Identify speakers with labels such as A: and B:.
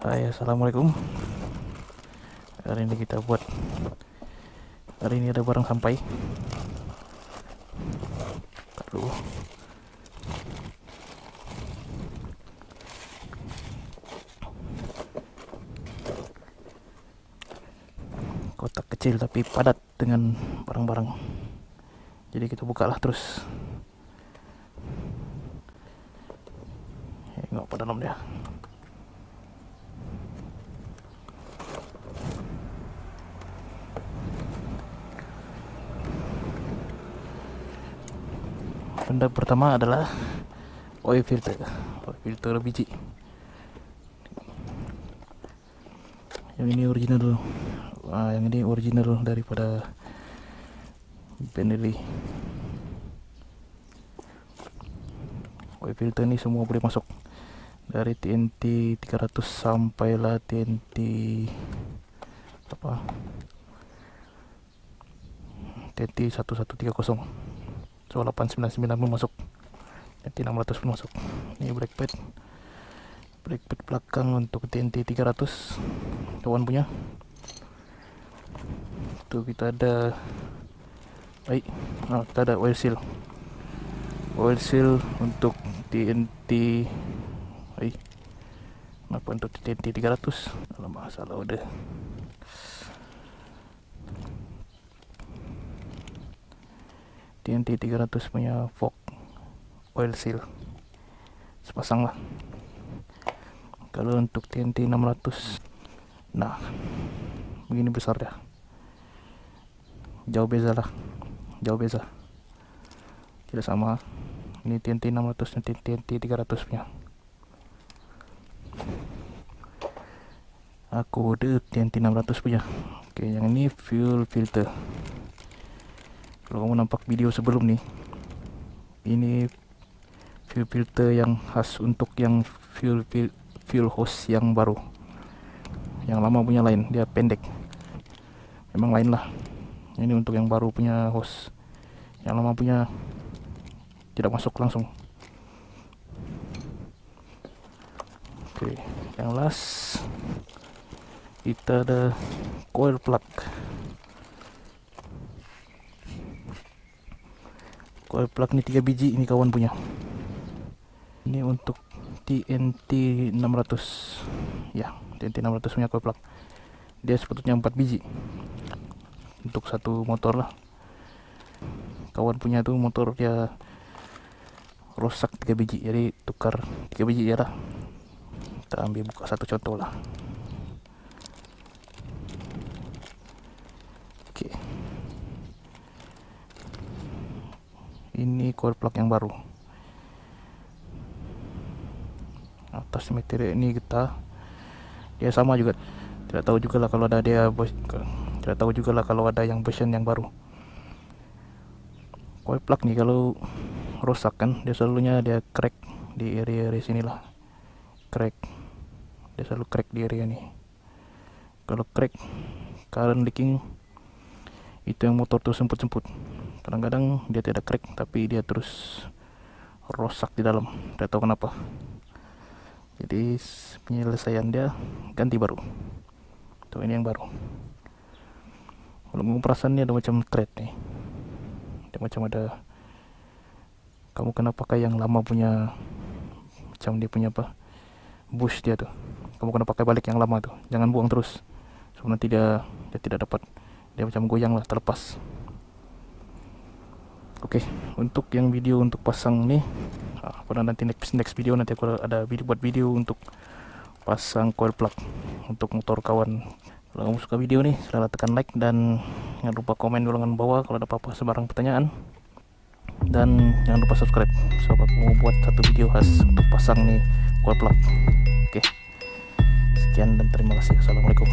A: Hai, assalamualaikum. Hari ini ada barang sampai. Lalu kotak kecil tapi padat dengan barang-barang. Jadi kita bukalah terus. Tengok pada dalam dia. Benda pertama adalah oil filter biji. Yang ini original daripada Benelli. Oil filter ni semua boleh masuk, dari TNT 300 sampailah TNT TNT 1130. So 899 pun masuk, TNT 600 pun masuk. Ini brake pad belakang untuk TNT 300 kawan punya. Tu kita ada oil seal untuk TNT untuk TNT 300. Alamak, salah order. TNT 300 punya fork oil seal sepasang lah. Kalau untuk TNT 600, nah begini besar dia, jauh beza, tidak sama. Ini TNT 600 dan TNT 300 punya. Aku order TNT 600 punya. Oke, yang ini fuel filter. Kalau kamu nampak video sebelum ni, ini fuel filter yang khas untuk yang fuel hose yang baru. Yang lama punya lain, dia pendek. Memang lain lah. Ini untuk yang baru punya hose. Yang lama punya tidak masuk langsung. Oke, yang last kita ada coil plug. Coil plug ni 3 biji ini kawan punya. Ini untuk TNT 600. Ya, TNT 600 punya coil plug. Dia sepatutnya 4 biji untuk satu motor lah. Kawan punya tu motor dia rosak 3 biji, jadi tukar 3 biji ya lah. Kita ambil buka satu contoh lah. Oke, ini coil plug yang baru. Atas material ini dia sama juga. Tidak tahu juga lah kalau ada yang version yang baru. Coil plug ni kalau rosak kan, dia selalunya crack di area sinilah. Dia selalu crack di area ni. Kalau crack, current leaking, itu yang motor tu semput-semput. Kadang-kadang dia tidak crack tapi dia terus rosak di dalam, tidak tahu kenapa. Jadi penyelesaian dia ganti baru. Tuh, ini yang baru. Kalau kamu perasan ni ada macam thread nih, dia macam ada. Kamu kena pakai yang lama punya, macam dia punya bush dia tuh. Kamu kena pakai balik yang lama tuh, jangan buang terus. So nanti dia tidak dapat, dia macam goyang lah, terlepas. Oke, untuk yang video untuk pasang nih, pada nanti next video nanti aku ada buat video untuk pasang coil plug untuk motor kawan. Kalau kamu suka video nih, silahkan tekan like dan jangan lupa komen di ruangan bawah kalau ada apa-apa sebarang pertanyaan. Dan jangan lupa subscribe, sebab aku mau buat satu video khas untuk pasang nih coil plug. Oke, sekian dan terima kasih. Assalamualaikum.